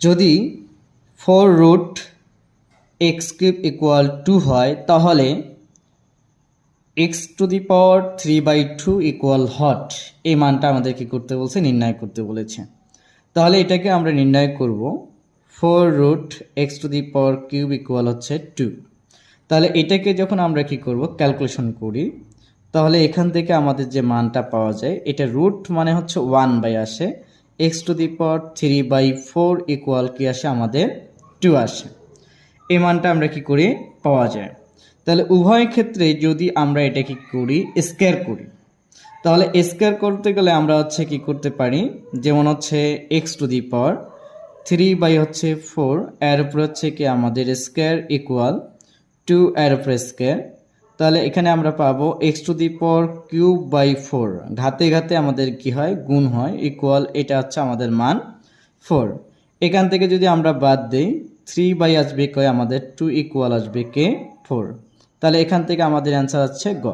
যদি 4√x³ equal 2 হয় তাহলে x⁴/2 ইকুয়াল হট এই মানটা আমাদের কি করতে বলছে, নির্ণয় করতে বলেছে। তাহলে এটাকে আমরা নির্ণয় করব 4√x³ ইকুয়াল হচ্ছে 2। তাহলে এটাকে যখন আমরা কি করব, ক্যালকুলেশন করি, তাহলে এখান থেকে আমাদের যে মানটা পাওয়া যায়, এটা রুট মানে হচ্ছে 1 আসে, x⁴/4 ইকুয়াল কি আসে, আমাদের 2 আসে। এই মানটা আমরা কি করি, পাওয়া যায়। তাহলে উভয় ক্ষেত্রে যদি আমরা এটা কি করি, স্কয়ার করি, তাহলে স্কয়ার করতে গেলে আমরা হচ্ছে কি করতে পারি, যেমন হচ্ছে x⁴/4 এর উপর হচ্ছে কি আমাদের স্কয়ার ইকুয়াল 2 এর উপর স্কয়ার। তাহলে এখানে আমরা পাবো x⁴³/4, ঘাতে ঘাতে আমাদের কি হয়, গুণ হয়, ইকুয়াল এটা হচ্ছে আমাদের মান 4। এখান থেকে যদি আমরা বাদ দেই 3 আসবে কয়, আমাদের 2 ইকুয়াল আসবে কে 4। তাহলে এখান থেকে আমাদের অ্যান্সার হচ্ছে গ।